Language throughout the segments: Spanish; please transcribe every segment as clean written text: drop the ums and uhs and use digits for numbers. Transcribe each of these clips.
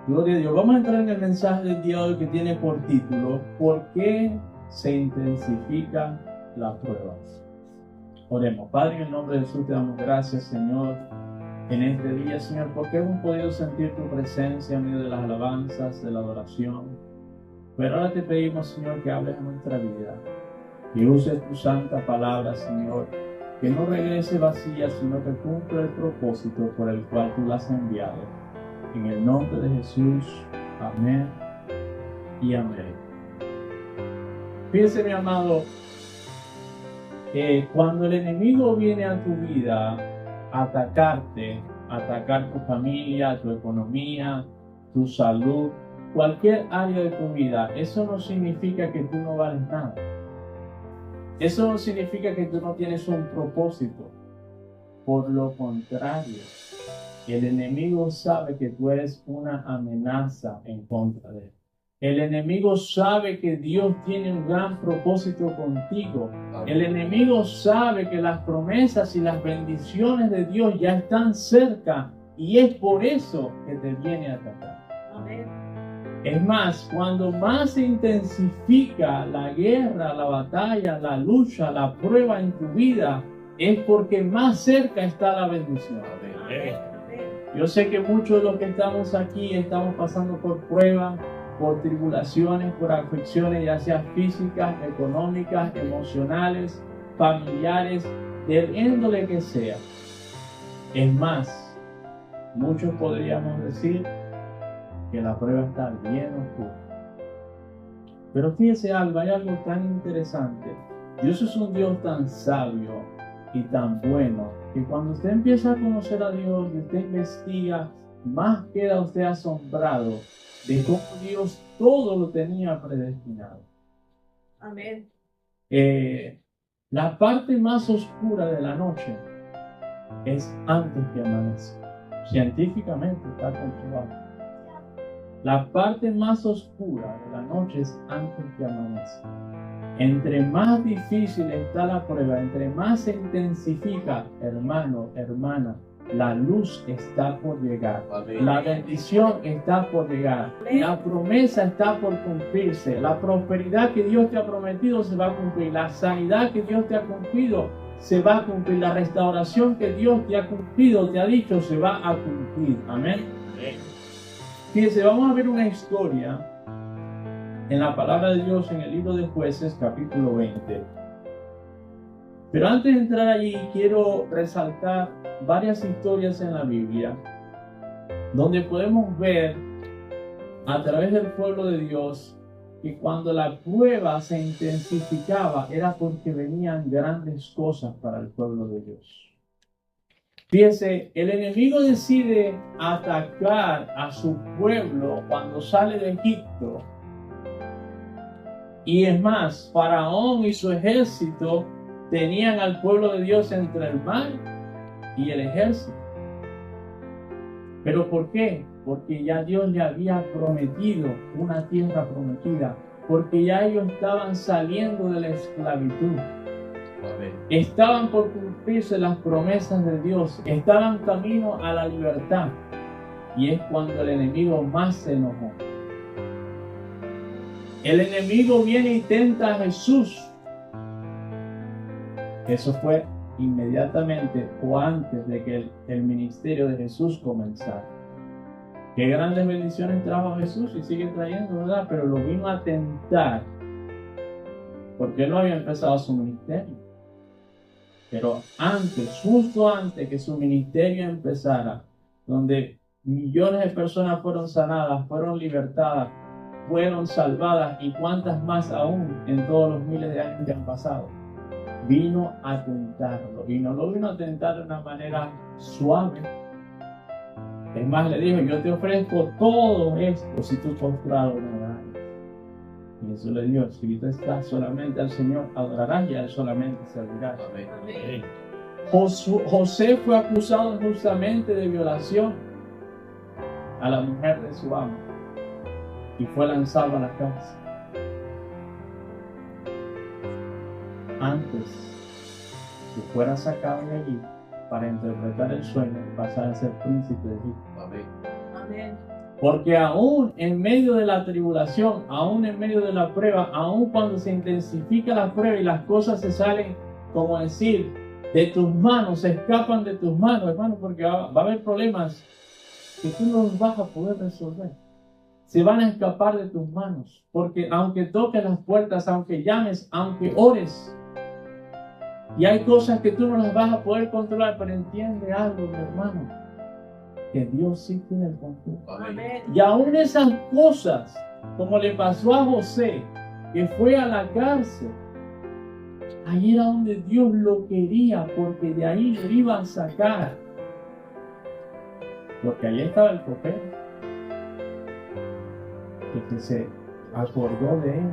Gloria a Dios. Vamos a entrar en el mensaje del día de hoy que tiene por título ¿Por qué se intensifican las pruebas? Oremos. Padre, en el nombre de Jesús te damos gracias, Señor, en este día, Señor, porque hemos podido sentir tu presencia en medio de las alabanzas, de la adoración. Pero ahora te pedimos, Señor, que hables a nuestra vida, que uses tu santa palabra, Señor, que no regrese vacía, sino que cumpla el propósito por el cual tú la has enviado. En el nombre de Jesús, amén y amén. Fíjense, mi amado, cuando el enemigo viene a tu vida a atacarte, a atacar tu familia, tu economía, tu salud, cualquier área de tu vida, eso no significa que tú no vales nada. Eso no significa que tú no tienes un propósito. Por lo contrario, el enemigo sabe que tú eres una amenaza en contra de él. El enemigo sabe que Dios tiene un gran propósito contigo. El enemigo sabe que las promesas y las bendiciones de Dios ya están cerca y es por eso que te viene a atacar. Amén. Es más, cuando más se intensifica la guerra, la batalla, la lucha, la prueba en tu vida, es porque más cerca está la bendición. Amén. Yo sé que muchos de los que estamos aquí estamos pasando por pruebas, por tribulaciones, por aflicciones, ya sea físicas, económicas, emocionales, familiares, del índole que sea. Es más, muchos podríamos decir que la prueba está bien oscura. Pero fíjese algo, hay algo tan interesante. Dios es un Dios tan sabio y tan bueno, que cuando usted empieza a conocer a Dios y usted investiga, más queda usted asombrado de cómo Dios todo lo tenía predestinado. Amén. La parte más oscura de la noche es antes que amanece. Científicamente está comprobado. La parte más oscura de la noche es antes que amanece. Entre más difícil está la prueba, entre más se intensifica, hermano, hermana, la luz está por llegar. Amén. La bendición está por llegar. Amén. La promesa está por cumplirse. La prosperidad que Dios te ha prometido se va a cumplir. La sanidad que Dios te ha cumplido se va a cumplir. La restauración que Dios te ha cumplido, te ha dicho, se va a cumplir. Amén. Amén. Fíjense, vamos a ver una historia en la palabra de Dios en el libro de Jueces, capítulo 20. Pero antes de entrar allí, quiero resaltar varias historias en la Biblia donde podemos ver a través del pueblo de Dios que cuando la prueba se intensificaba era porque venían grandes cosas para el pueblo de Dios. Fíjense, el enemigo decide atacar a su pueblo cuando sale de Egipto. Y es más, Faraón y su ejército tenían al pueblo de Dios entre el mar y el ejército. ¿Pero por qué? Porque ya Dios le había prometido una tierra prometida. Porque ya ellos estaban saliendo de la esclavitud. Estaban por cumplirse las promesas de Dios. Estaban camino a la libertad. Y es cuando el enemigo más se enojó. El enemigo viene y tenta a Jesús. Eso fue inmediatamente o antes de que el ministerio de Jesús comenzara. Qué grandes bendiciones trajo Jesús y sigue trayendo, ¿verdad? Pero lo vino a tentar porque él no había empezado su ministerio. Pero antes, justo antes que su ministerio empezara, donde millones de personas fueron sanadas, fueron libertadas, fueron salvadas y cuántas más aún en todos los miles de años que han pasado, vino a tentarlo. Y no lo vino a tentar de una manera suave. Es más, le dijo, yo te ofrezco todo esto si tú postrado me adoras. Y Jesús le dijo, si tú estás solamente al Señor, adorarás y a Él solamente servirás. Amén. Amén. José fue acusado justamente de violación a la mujer de su amo y fue lanzado a la cárcel. Antes que fuera sacado de allí para interpretar el sueño y pasar a ser príncipe de Egipto. Amén. Amén. Porque aún en medio de la tribulación, aún en medio de la prueba, aún cuando se intensifica la prueba y las cosas se salen, como decir, de tus manos, se escapan de tus manos, hermano, porque va a haber problemas que tú no los vas a poder resolver. Se van a escapar de tus manos, porque aunque toques las puertas, aunque llames, aunque ores, y hay cosas que tú no las vas a poder controlar, pero entiende algo, mi hermano, que Dios sí tiene el control. Amén. Y aún esas cosas, como le pasó a José, que fue a la cárcel, ahí era donde Dios lo quería, porque de ahí lo iba a sacar. Porque ahí estaba el profeta, que se acordó de él,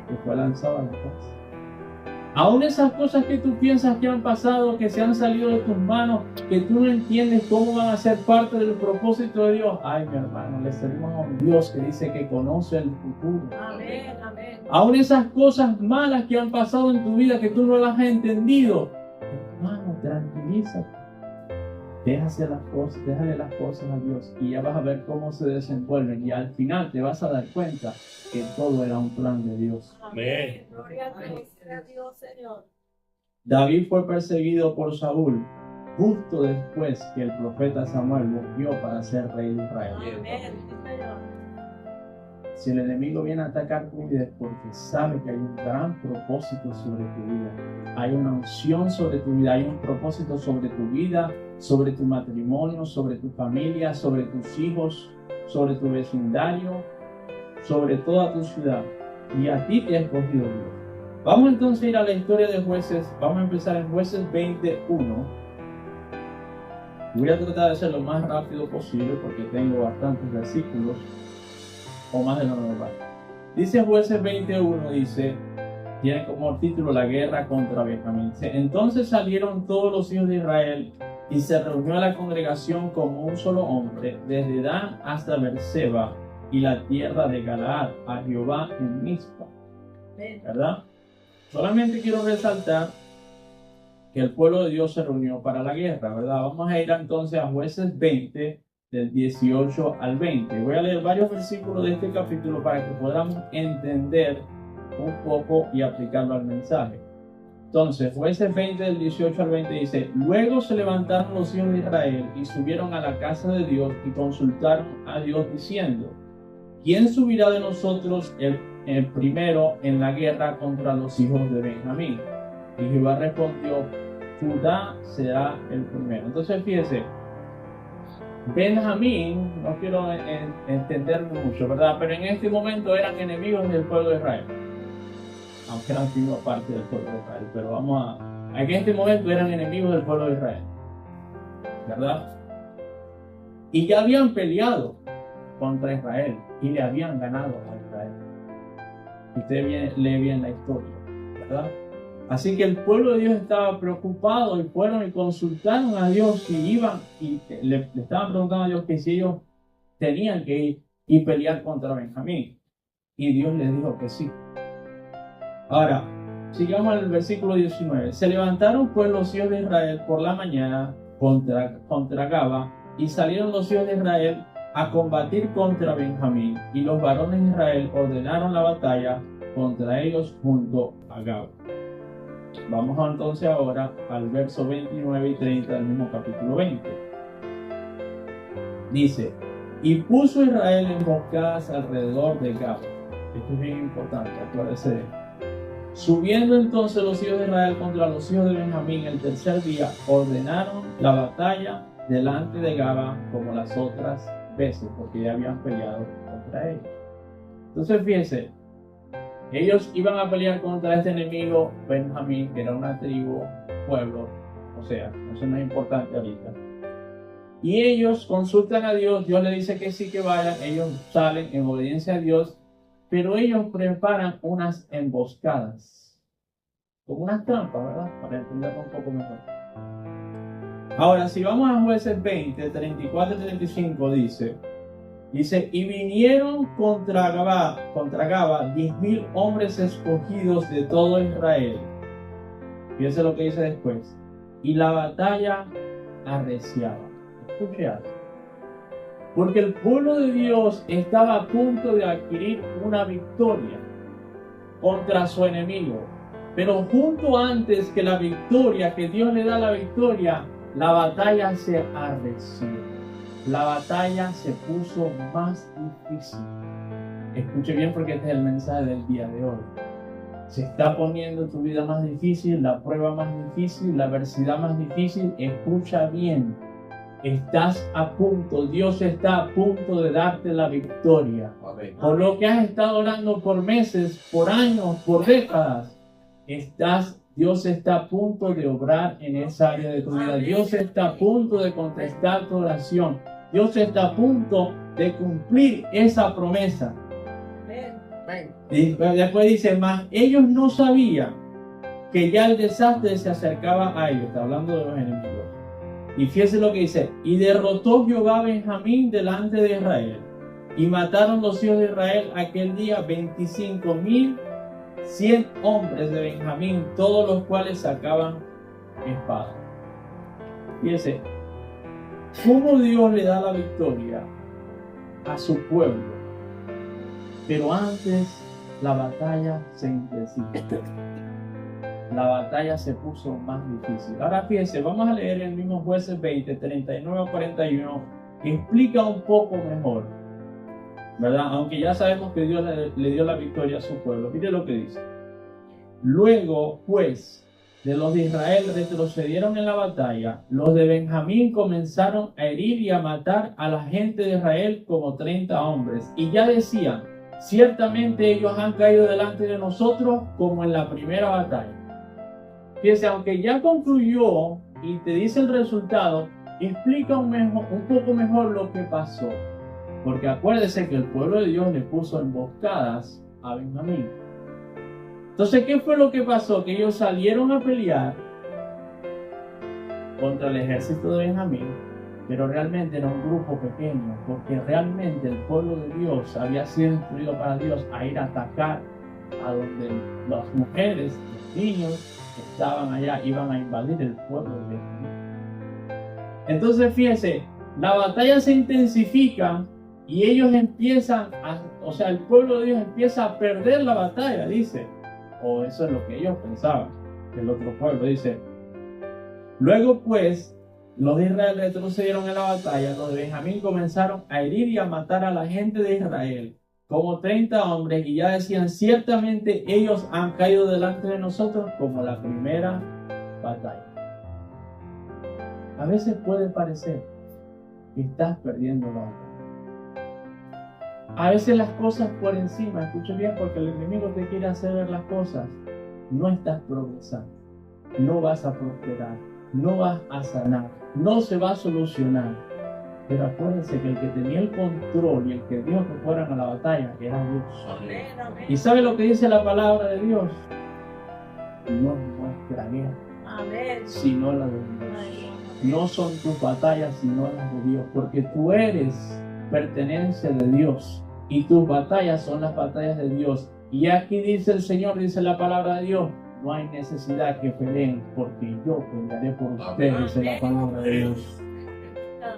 que fue lanzado a la cárcel. Aún esas cosas que tú piensas que han pasado, que se han salido de tus manos, que tú no entiendes cómo van a ser parte del propósito de Dios. Ay, mi hermano, le servimos a un Dios que dice que conoce el futuro. Amén, amén. Aún esas cosas malas que han pasado en tu vida, que tú no las has entendido, hermano, tranquilízate. Déjale las cosas a Dios y ya vas a ver cómo se desenvuelven. Y al final te vas a dar cuenta que todo era un plan de Dios. Amén. Gloria a Dios, Señor. David fue perseguido por Saúl justo después que el profeta Samuel volvió para ser rey de Israel. Amén. Si el enemigo viene a atacar tu vida es porque sabe que hay un gran propósito sobre tu vida. Hay una unción sobre tu vida, hay un propósito sobre tu vida, sobre tu matrimonio, sobre tu familia, sobre tus hijos, sobre tu vecindario, sobre toda tu ciudad. Y a ti te ha escogido Dios. Vamos entonces a ir a la historia de Jueces. Vamos a empezar en Jueces 21. Voy a tratar de hacerlo lo más rápido posible porque tengo bastantes versículos, o más de lo normal. Dice Jueces 21, tiene como título la guerra contra Benjamín. Entonces salieron todos los hijos de Israel y se reunió a la congregación como un solo hombre, desde Dan hasta Beerseba y la tierra de Galaad, a Jehová en Mizpa. ¿Verdad? Solamente quiero resaltar que el pueblo de Dios se reunió para la guerra, ¿verdad? Vamos a ir entonces a Jueces 20, del 18 al 20. Voy a leer varios versículos de este capítulo para que podamos entender un poco y aplicarlo al mensaje. Entonces, Jueces 20, del 18 al 20 dice: Luego se levantaron los hijos de Israel y subieron a la casa de Dios y consultaron a Dios diciendo: ¿Quién subirá de nosotros el primero en la guerra contra los hijos de Benjamín? Y Jehová respondió: Judá será el primero. Entonces, fíjese, Benjamín, no quiero entenderlo mucho, ¿verdad? Pero en este momento eran enemigos del pueblo de Israel. Aunque eran sido parte del pueblo de Israel. Pero en este momento eran enemigos del pueblo de Israel. ¿Verdad? Y ya habían peleado contra Israel y le habían ganado a Israel. Usted lee bien la historia, ¿verdad? Así que el pueblo de Dios estaba preocupado y fueron y consultaron a Dios y iban y le estaban preguntando a Dios que si ellos tenían que ir y pelear contra Benjamín. Y Dios les dijo que sí. Ahora, sigamos al versículo 19. Se levantaron pues los hijos de Israel por la mañana contra Gaba, y salieron los hijos de Israel a combatir contra Benjamín, y los varones de Israel ordenaron la batalla contra ellos junto a Gaba. Vamos entonces ahora al verso 29 y 30 del mismo capítulo 20. Dice: Y puso Israel emboscadas alrededor de Gaba. Esto es bien importante, acuérdese de esto. Subiendo entonces los hijos de Israel contra los hijos de Benjamín el tercer día, ordenaron la batalla delante de Gaba como las otras veces, porque ya habían peleado contra ellos. Entonces fíjense, ellos iban a pelear contra este enemigo Benjamín, que era una tribu, pueblo, o sea, eso no es importante ahorita. Y ellos consultan a Dios, Dios les dice que sí, que vayan, ellos salen en obediencia a Dios, pero ellos preparan unas emboscadas, como unas trampas, ¿verdad? Para entenderlo un poco mejor. Ahora, si vamos a Jueces 20, 34 y 35, dice, y vinieron contra Gaba 10,000 hombres escogidos de todo Israel. Fíjense lo que dice después. Y la batalla arreciaba. Escuche algo. Porque el pueblo de Dios estaba a punto de adquirir una victoria contra su enemigo. Pero justo antes que la victoria, que Dios le da la victoria, la batalla se arreció. La batalla se puso más difícil. Escuche bien porque este es el mensaje del día de hoy. Se está poniendo tu vida más difícil, la prueba más difícil, la adversidad más difícil. Escucha bien. Estás a punto, Dios está a punto de darte la victoria. Amén. Por lo que has estado orando por meses, por años, por décadas, Dios está a punto de obrar en esa área de tu vida. Dios está a punto de contestar tu oración. Dios está a punto de cumplir esa promesa. Amén. Y después dice, mas ellos no sabían que ya el desastre se acercaba a ellos. Está hablando de los enemigos. Y fíjese lo que dice, y derrotó Jehová a Benjamín delante de Israel, y mataron los hijos de Israel aquel día 25,100 hombres de Benjamín, todos los cuales sacaban espada. Fíjese, cómo Dios le da la victoria a su pueblo, pero antes la batalla se intensificó. La batalla se puso más difícil. Ahora fíjense, vamos a leer el mismo Jueces 20, 39 a 41, que explica un poco mejor, ¿verdad? Aunque ya sabemos que Dios le dio la victoria a su pueblo. Mire lo que dice. Luego, pues, de los de Israel retrocedieron en la batalla, los de Benjamín comenzaron a herir y a matar a la gente de Israel como 30 hombres. Y ya decían, ciertamente ellos han caído delante de nosotros como en la primera batalla. Fíjense, aunque ya concluyó y te dice el resultado, explica un poco mejor lo que pasó. Porque acuérdese que el pueblo de Dios le puso emboscadas a Benjamín. Entonces, ¿qué fue lo que pasó? Que ellos salieron a pelear contra el ejército de Benjamín, pero realmente era un grupo pequeño, porque realmente el pueblo de Dios había sido instruido para Dios a ir a atacar a donde las mujeres, los niños estaban allá, iban a invadir el pueblo de Benjamín. Entonces fíjense, la batalla se intensifica y ellos empiezan el pueblo de Dios empieza a perder la batalla, dice, o eso es lo que ellos pensaban, el otro pueblo dice. Luego pues, los de Israel retrocedieron en la batalla, los de Benjamín comenzaron a herir y a matar a la gente de Israel, como 30 hombres, y ya decían, ciertamente ellos han caído delante de nosotros como la primera batalla. A veces puede parecer que estás perdiendo la batalla. A veces las cosas por encima, escuche bien, porque el enemigo te quiere hacer ver las cosas, no estás progresando, no vas a prosperar, no vas a sanar, no se va a solucionar. Pero acuérdense que el que tenía el control y el que dijo que fueran a la batalla era Dios. Amén. ¿Y sabe lo que dice la palabra de Dios? No es nuestra guerra, sino la de Dios. No son tus batallas, sino las de Dios. Porque tú eres pertenencia de Dios y tus batallas son las batallas de Dios. Y aquí dice el Señor, dice la palabra de Dios, no hay necesidad que peleen, porque yo pelearé por ustedes, dice la palabra de Dios.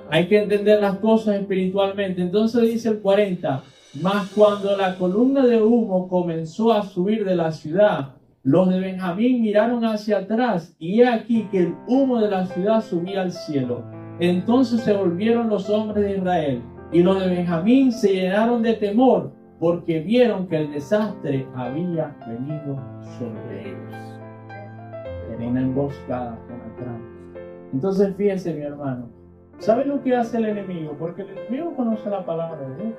Hay que entender las cosas espiritualmente. Entonces dice el 40, mas cuando la columna de humo comenzó a subir de la ciudad, los de Benjamín miraron hacia atrás, y he aquí que el humo de la ciudad subía al cielo. Entonces se volvieron los hombres de Israel, y los de Benjamín se llenaron de temor, porque vieron que el desastre había venido sobre ellos. En una emboscada, una trampa. Entonces fíjense, mi hermano, ¿sabe lo que hace el enemigo? Porque el enemigo conoce la palabra de Dios.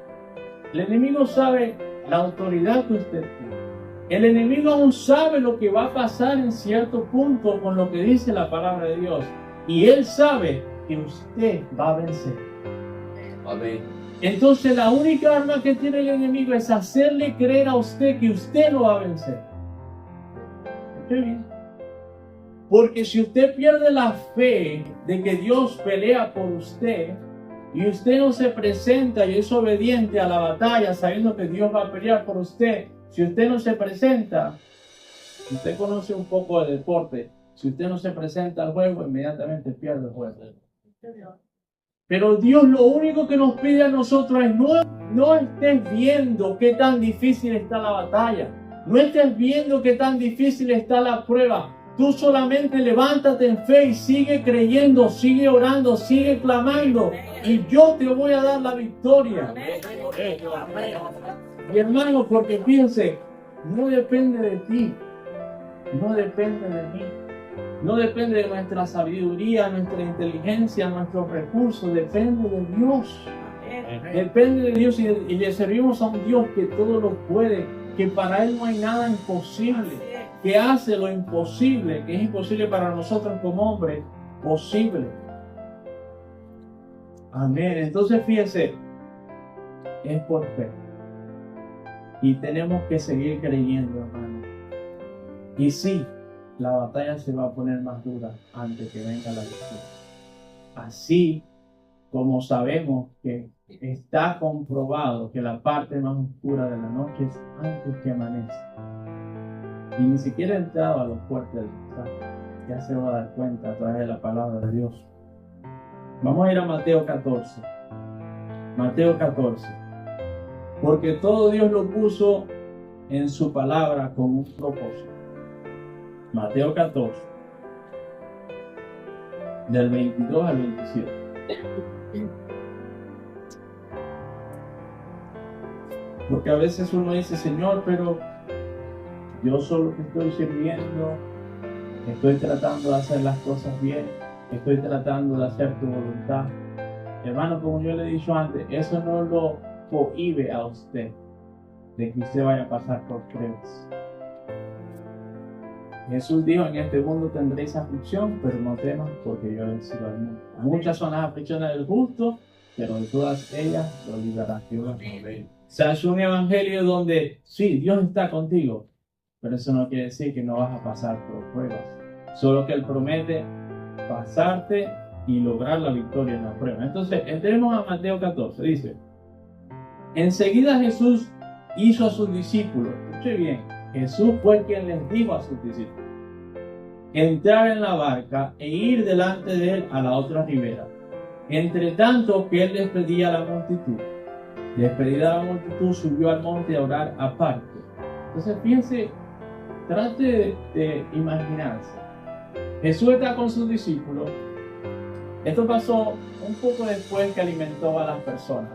El enemigo sabe la autoridad que usted tiene. El enemigo aún sabe lo que va a pasar en cierto punto con lo que dice la palabra de Dios. Y él sabe que usted va a vencer. Amén. Entonces la única arma que tiene el enemigo es hacerle creer a usted que usted lo va a vencer. ¿Está bien? Porque si usted pierde la fe de que Dios pelea por usted y usted no se presenta y es obediente a la batalla sabiendo que Dios va a pelear por usted, si usted no se presenta, usted conoce un poco de deporte, si usted no se presenta al juego, inmediatamente pierde el juego. Pero Dios lo único que nos pide a nosotros es no estés viendo qué tan difícil está la batalla. No estés viendo qué tan difícil está la prueba. Tú solamente levántate en fe y sigue creyendo, sigue orando, sigue clamando. Y yo te voy a dar la victoria. Mi hermano, porque fíjense, no depende de ti. No depende de mí. No depende de nuestra sabiduría, nuestra inteligencia, nuestros recursos. Depende de Dios. Depende de Dios y le servimos a un Dios que todo lo puede, que para Él no hay nada imposible, que hace lo imposible, que es imposible para nosotros como hombres, posible. Amén. Entonces fíjense, es por fe. Y tenemos que seguir creyendo, hermano. Y sí, la batalla se va a poner más dura antes que venga la victoria. Así como sabemos que está comprobado que la parte más oscura de la noche es antes que amanece. Y ni siquiera he entrado a lo fuerte del mensaje. Ya se va a dar cuenta a través de la palabra de Dios. Vamos a ir a Mateo 14. Mateo 14. Porque todo Dios lo puso en su palabra con un propósito. Mateo 14. Del 22 al 27. Porque a veces uno dice, Señor, pero yo solo te estoy sirviendo, estoy tratando de hacer las cosas bien, estoy tratando de hacer tu voluntad. Hermano, como yo le he dicho antes, eso no lo cohíbe a usted de que usted vaya a pasar por pruebas. Jesús dijo, en este mundo tendréis aflicción, pero no temas porque yo he vencido al mundo. Muchas son las aflicciones del justo, pero de todas ellas lo librará Jehová. O sea, es un evangelio donde sí, Dios está contigo, pero eso no quiere decir que no vas a pasar por pruebas. Solo que Él promete pasarte y lograr la victoria en la prueba. Entonces, entremos a Mateo 14. Dice, enseguida Jesús hizo a sus discípulos, escuche bien, Jesús fue quien les dijo a sus discípulos, entrar en la barca e ir delante de Él a la otra ribera. Entre tanto que Él despedía a la multitud. Despedida la multitud, subió al monte a orar aparte. Entonces, fíjense, trate de imaginarse. Jesús está con sus discípulos. Esto pasó un poco después que alimentó a las personas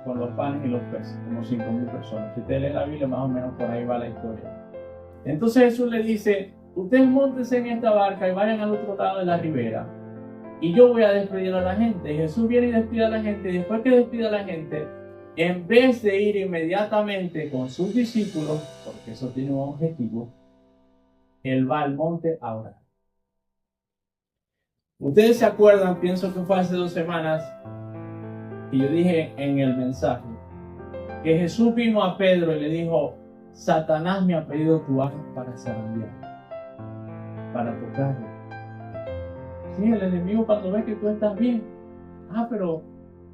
con los panes y los peces, como 5.000 personas. Si usted lee la Biblia, más o menos por ahí va la historia. Entonces Jesús le dice, ustedes móntense en esta barca y vayan al otro lado de la ribera. Y yo voy a despedir a la gente. Y Jesús viene y despide a la gente. Y después que despide a la gente, en vez de ir inmediatamente con sus discípulos, porque eso tiene un objetivo, Él va al monte a orar. Ustedes se acuerdan, pienso que fue hace 2 semanas, y yo dije en el mensaje, que Jesús vino a Pedro y le dijo, Satanás me ha pedido tu arma para zarandear, para tocarlo. Sí, el enemigo cuando ve que tú estás bien, pero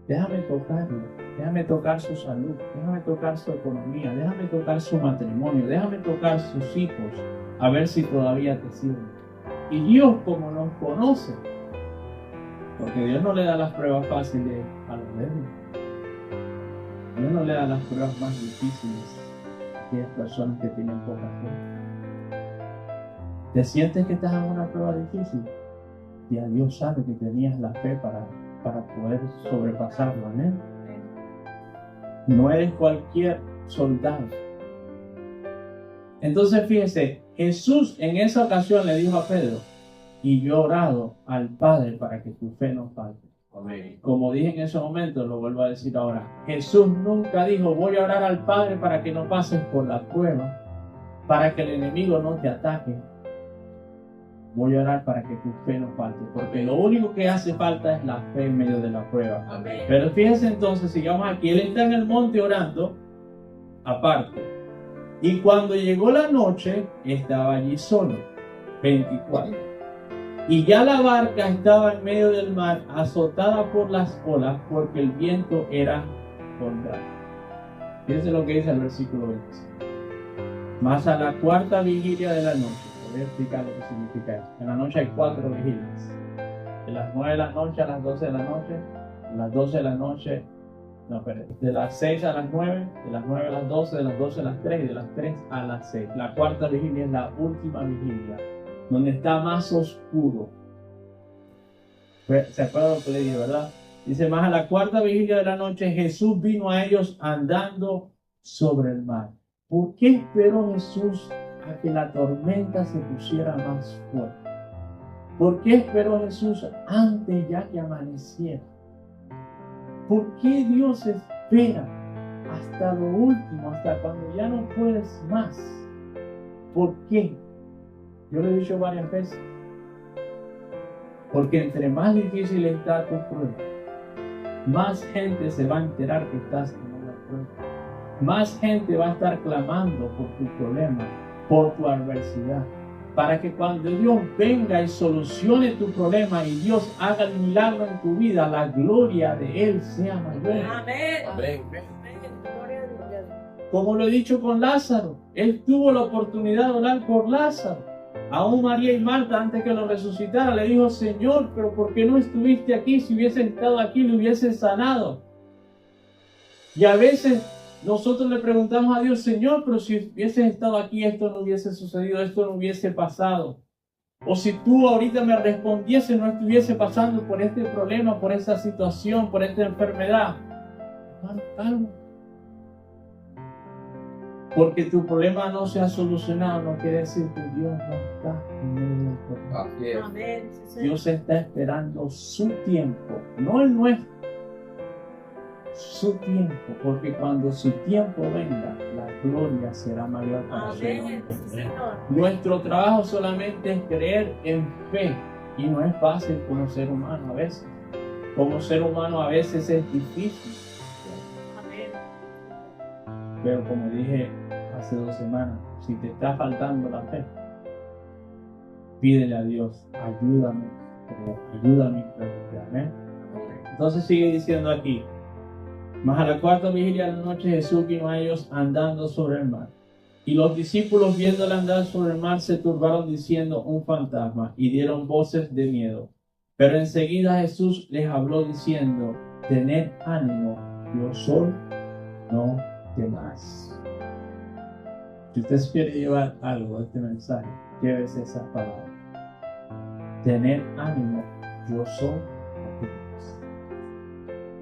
déjame tocarlo, déjame tocar su salud, déjame tocar su economía, déjame tocar su matrimonio, déjame tocar sus hijos, a ver si todavía te sirven. Y Dios, como nos conoce, porque Dios no le da las pruebas fáciles a los débiles, Dios no le da las pruebas más difíciles a aquellas personas que tienen poca fe. ¿Te sientes que estás en una prueba difícil? Y a Dios sabe que tenías la fe para poder sobrepasarlo, amén. No eres cualquier soldado. Entonces fíjese, Jesús en esa ocasión le dijo a Pedro, y yo he orado al Padre para que tu fe no falte. Amén. Como dije en ese momento, lo vuelvo a decir ahora, Jesús nunca dijo, voy a orar al Padre para que no pases por la prueba, para que el enemigo no te ataque. Voy a orar para que tu fe no falte, porque lo único que hace falta es la fe en medio de la prueba. Amén. Pero fíjense entonces, sigamos aquí, Él está en el monte orando, aparte. Y cuando llegó la noche, estaba allí solo. 24. Y ya la barca estaba en medio del mar, azotada por las olas, porque el viento era contrario. Fíjense lo que dice el versículo 25. Mas a la 4ª vigilia de la noche, voy a explicar lo que significa eso. En la noche hay 4 vigilias. De las 9 de la noche a las 12 de la noche a las 12 de la noche, no, espérate, de las 6 a las 9, de las 9 a las 12, de las 12 a las 3 y de las 3 a las 6. La cuarta vigilia es la última vigilia, donde está más oscuro. ¿Se acuerdan lo que le dije, verdad? Dice, más a la cuarta vigilia de la noche, Jesús vino a ellos andando sobre el mar. ¿Por qué esperó Jesús a que la tormenta se pusiera más fuerte? ¿Por qué esperó Jesús antes ya que amaneciera? ¿Por qué Dios espera hasta lo último, hasta cuando ya no puedes más? ¿Por qué? Yo lo he dicho varias veces. Porque entre más difícil está tu prueba, más gente se va a enterar que estás en una prueba. Más gente va a estar clamando por tu problema, por tu adversidad. Para que cuando Dios venga y solucione tu problema y Dios haga el milagro en tu vida, la gloria de Él sea mayor. Amén. Amén. Como lo he dicho con Lázaro, Él tuvo la oportunidad de orar por Lázaro. Aún María y Marta, antes que lo resucitara, le dijo, Señor, pero ¿por qué no estuviste aquí? Si hubiese estado aquí, le hubiese sanado. Y a veces nosotros le preguntamos a Dios, Señor, pero si hubieses estado aquí, esto no hubiese sucedido, esto no hubiese pasado. O si tú ahorita me respondieses, no estuviese pasando por este problema, por esa situación, por esta enfermedad. Hermano, calma. Porque tu problema no se ha solucionado, no quiere decir que Dios no está en medio del problema. Así es. Amén. Dios está esperando su tiempo, no el nuestro. Su tiempo, porque cuando su tiempo venga, la gloria será mayor para su Amén. nombre. Señor. Nuestro trabajo solamente es creer en fe, y no es fácil como ser humano a veces. Como ser humano a veces es difícil. Amén. Pero como dije hace 2 semanas, si te está faltando la fe, pídele a Dios, ayúdame, ayúdame. Amén. Entonces sigue diciendo aquí, mas a la cuarta vigilia de la noche Jesús vino a ellos andando sobre el mar. Y los discípulos viéndole andar sobre el mar se turbaron diciendo un fantasma y dieron voces de miedo. Pero enseguida Jesús les habló diciendo, tened ánimo, yo soy, no temáis. Si usted quiere llevar algo de este mensaje, llévese esas palabras. Tened ánimo, yo soy, no temáis.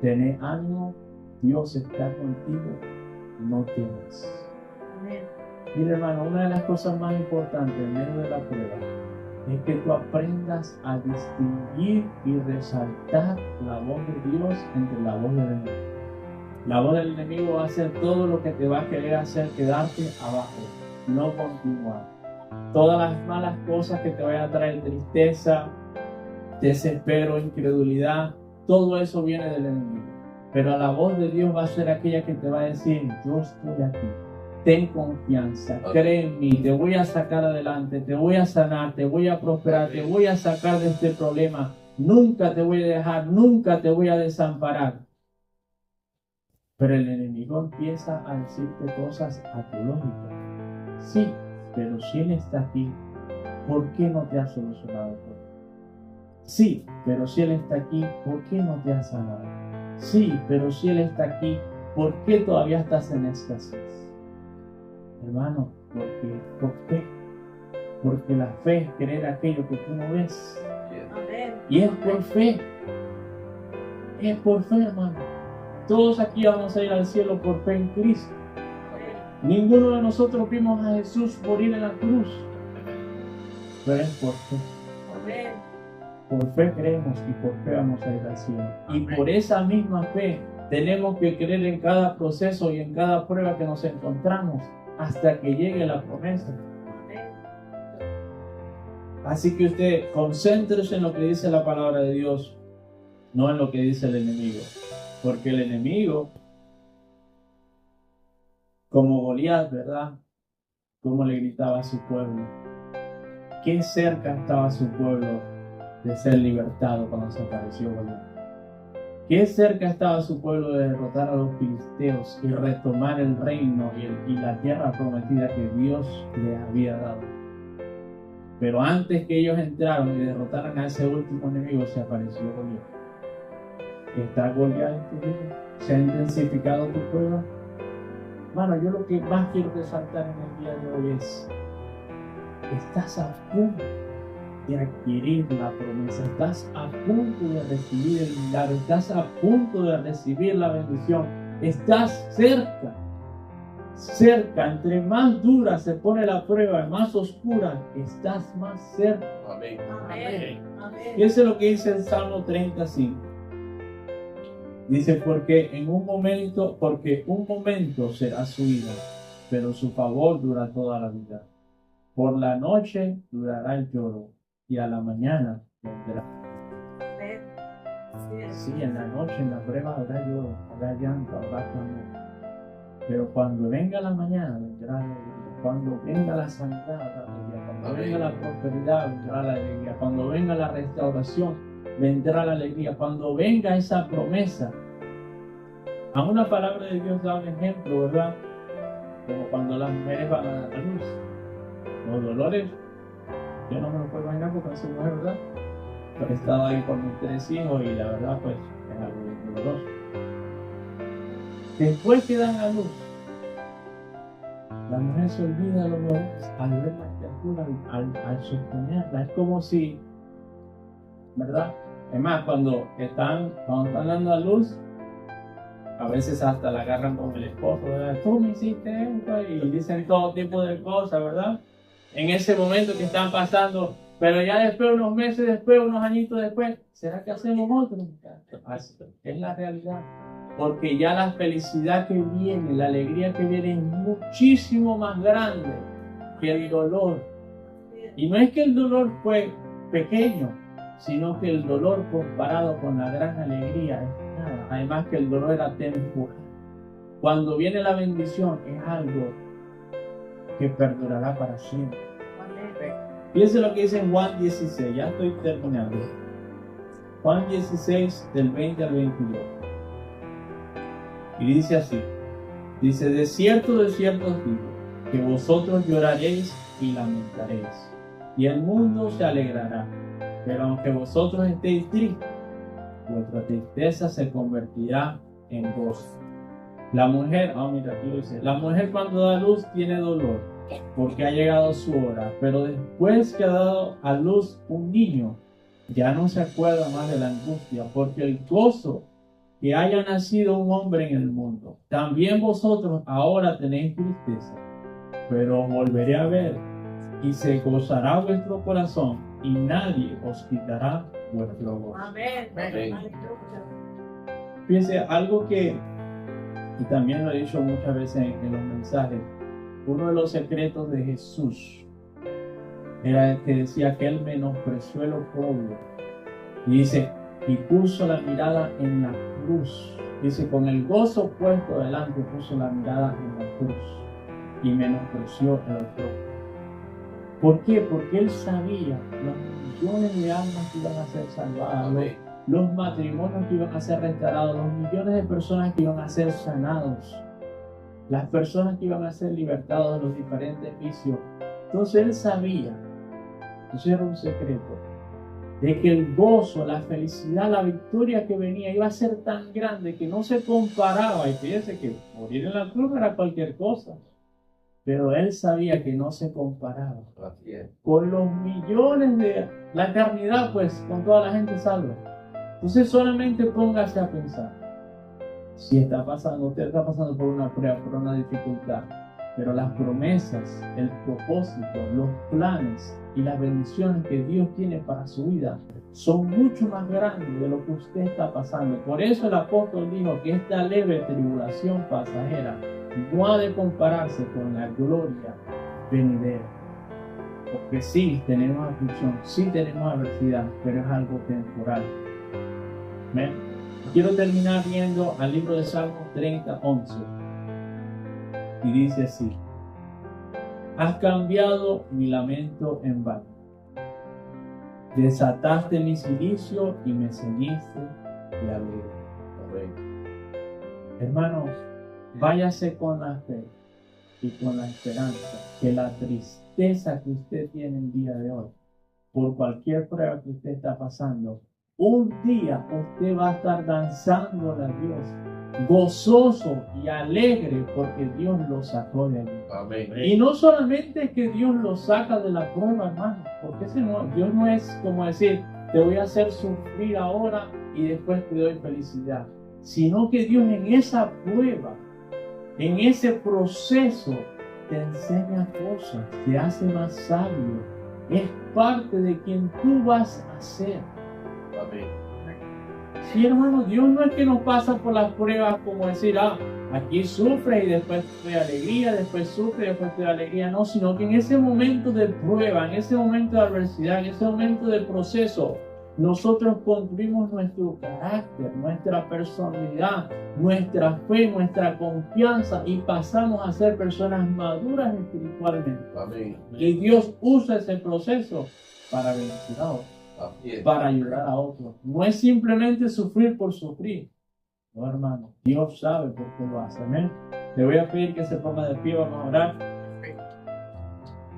Tened ánimo, Dios está contigo, no temas. Amén. Mira, hermano, una de las cosas más importantes en medio de la prueba es que tú aprendas a distinguir y resaltar la voz de Dios entre la voz del enemigo. La voz del enemigo va a hacer todo lo que te va a querer hacer quedarte abajo, no continuar. Todas las malas cosas que te vayan a traer tristeza, desespero, incredulidad, todo eso viene del enemigo. Pero la voz de Dios va a ser aquella que te va a decir, yo estoy aquí, ten confianza, cree en mí, te voy a sacar adelante, te voy a sanar, te voy a prosperar, te voy a sacar de este problema, nunca te voy a dejar, nunca te voy a desamparar. Pero el enemigo empieza a decirte cosas a tu lógica. Sí, pero si Él está aquí, ¿por qué no te ha solucionado el problema? Sí, pero si Él está aquí, ¿por qué no te ha sanado? Sí, pero si Él está aquí, ¿por qué todavía estás en escasez? Hermano, por fe. Porque la fe es creer aquello que tú no ves. Amén. Y es por fe. Es por fe, hermano. Todos aquí vamos a ir al cielo por fe en Cristo. Ninguno de nosotros vimos a Jesús morir en la cruz. Pero es por fe. Amén. Por fe creemos y por fe vamos a ir al cielo. Y por esa misma fe tenemos que creer en cada proceso y en cada prueba que nos encontramos hasta que llegue la promesa. Amén. Así que usted concéntrese en lo que dice la palabra de Dios, no en lo que dice el enemigo. Porque el enemigo, como Goliat, ¿verdad? Como le gritaba a su pueblo. Qué cerca estaba su pueblo de ser libertado cuando se apareció Goliat. Qué cerca estaba su pueblo de derrotar a los filisteos y retomar el reino y la tierra prometida que Dios les había dado. Pero antes que ellos entraron y derrotaran a ese último enemigo, se apareció Goliat. ¿Está golpeado en tu vida? ¿Se ha intensificado tu prueba? Hermano, yo lo que más quiero resaltar en el día de hoy es: estás a punto de adquirir la promesa, estás a punto de recibir el milagro, estás a punto de recibir la bendición, estás cerca, cerca. Entre más dura se pone la prueba, más oscura, estás más cerca. Amén. Amén. Amén. Y eso es lo que dice el Salmo 35. Dice, porque un momento será su ira, pero su favor dura toda la vida. Por la noche durará el lloro, y a la mañana vendrá. Amén. Así es. Sí, en la noche, en la prueba habrá lloro, habrá llanto, habrá clamor. Pero cuando venga la mañana vendrá la alegría. Cuando venga la sanidad habrá alegría. Cuando Amén. venga la prosperidad vendrá la alegría. Cuando venga la restauración vendrá la alegría. Cuando venga esa promesa. A una palabra de Dios da un ejemplo, ¿verdad? Como cuando las mujeres van a dar a luz. Los dolores, yo no me lo puedo imaginar porque no soy mujer, ¿verdad? Pero he estado ahí con mis 3 hijos y la verdad, pues, es algo doloroso. Después que dan a luz, la mujer se olvida de los dolores al ver la criatura, al sostenerla. Es como si, ¿verdad? Es más, cuando están dando a luz, a veces hasta la agarran con el esposo, ¿verdad? Tú me hiciste esto, y dicen todo tipo de cosas, ¿verdad? En ese momento que están pasando, pero ya después, unos meses después, unos añitos después, ¿será que hacemos otro? Es la realidad. Porque ya la felicidad que viene, la alegría que viene es muchísimo más grande que el dolor. Y no es que el dolor fue pequeño, sino que el dolor comparado con la gran alegría es nada. Además que el dolor era temporal. Cuando viene la bendición es algo que perdurará para siempre. Amén. Fíjense lo que dice en Juan 16, ya estoy terminando. Juan 16, del 20 al 22. Y dice así, dice, de cierto os digo, que vosotros lloraréis y lamentaréis, y el mundo se alegrará. Pero aunque vosotros estéis tristes, vuestra tristeza se convertirá en gozo. La mujer, mira, aquí lo dice, la mujer cuando da luz tiene dolor, porque ha llegado su hora, pero después que ha dado a luz un niño, ya no se acuerda más de la angustia, porque el gozo que haya nacido un hombre en el mundo. También vosotros ahora tenéis tristeza, pero os volveré a ver, y se gozará vuestro corazón, y nadie os quitará vuestro gozo. Amén. Amén. Aleluya. Fíjense, algo que, y también lo he dicho muchas veces en los mensajes, uno de los secretos de Jesús era el que decía que él menospreció el oprobio. Y dice, y puso la mirada en la cruz. Dice, con el gozo puesto delante, puso la mirada en la cruz y menospreció el oprobio. ¿Por qué? Porque él sabía los millones de almas que iban a ser salvadas, Amén. los matrimonios que iban a ser restaurados, los millones de personas que iban a ser sanados, las personas que iban a ser libertados de los diferentes vicios. Entonces él sabía, eso era un secreto, de que el gozo, la felicidad, la victoria que venía iba a ser tan grande que no se comparaba. Y fíjense que morir en la cruz era cualquier cosa, pero él sabía que no se comparaba Así es. con los millones de la eternidad, pues, con toda la gente salva. Entonces solamente póngase a pensar, si está pasando, usted está pasando por una prueba, por una dificultad, pero las promesas, el propósito, los planes y las bendiciones que Dios tiene para su vida son mucho más grandes de lo que usted está pasando. Por eso el apóstol dijo que esta leve tribulación pasajera no ha de compararse con la gloria venidera. Porque sí tenemos aflicción, sí tenemos adversidad, pero es algo temporal. ¿Ven? Quiero terminar viendo al libro de Salmos 30:11. Y dice así: has cambiado mi lamento en vano. Desataste mi cilicio y me ceñiste de alegría. Amén. Hermanos, váyase con la fe y con la esperanza que la tristeza que usted tiene el día de hoy, por cualquier prueba que usted está pasando, un día usted va a estar danzándole a Dios, gozoso y alegre porque Dios lo sacó de allí. Amén. Y no solamente es que Dios lo saca de la prueba, hermano, porque Dios no es como decir, te voy a hacer sufrir ahora y después te doy felicidad, sino que Dios en esa prueba, en ese proceso, te enseña cosas, te hace más sabio, es parte de quien tú vas a ser. Amén. Sí, hermano, Dios no es que nos pasa por las pruebas como decir, aquí sufre y después te da alegría, después sufre y después te da alegría. No, sino que en ese momento de prueba, en ese momento de adversidad, en ese momento de proceso, nosotros construimos nuestro carácter, nuestra personalidad, nuestra fe, nuestra confianza y pasamos a ser personas maduras espiritualmente. Amén. Y Dios usa ese proceso para bendecir a otros, Amén. para ayudar a otros. No es simplemente sufrir por sufrir. No, hermano, Dios sabe por qué lo hace. Amén. Le voy a pedir que se ponga de pie, vamos a orar.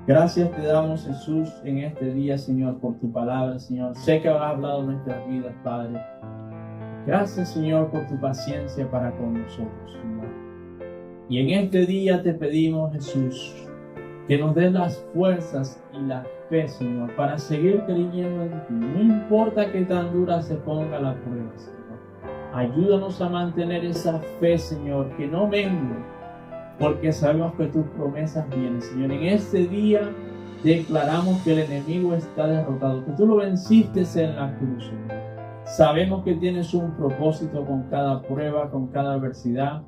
Gracias te damos, Jesús, en este día, Señor, por tu palabra, Señor. Sé que habrás hablado en nuestras vidas, Padre. Gracias, Señor, por tu paciencia para con nosotros, Señor. Y en este día te pedimos, Jesús, que nos des las fuerzas y la fe, Señor, para seguir creyendo en ti. No importa qué tan dura se ponga la prueba, Señor. Ayúdanos a mantener esa fe, Señor, que no mengue, porque sabemos que tus promesas vienen, Señor. En este día declaramos que el enemigo está derrotado, que tú lo venciste en la cruz, Señor. Sabemos que tienes un propósito con cada prueba, con cada adversidad.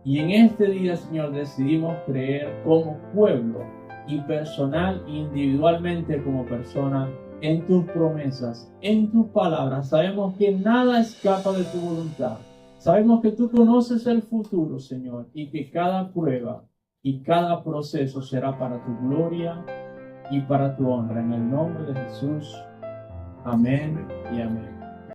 Y en este día, Señor, decidimos creer como pueblo y personal, individualmente como persona, en tus promesas, en tus palabras. Sabemos que nada escapa de tu voluntad. Sabemos que tú conoces el futuro, Señor, y que cada prueba y cada proceso será para tu gloria y para tu honra. En el nombre de Jesús. Amén y amén.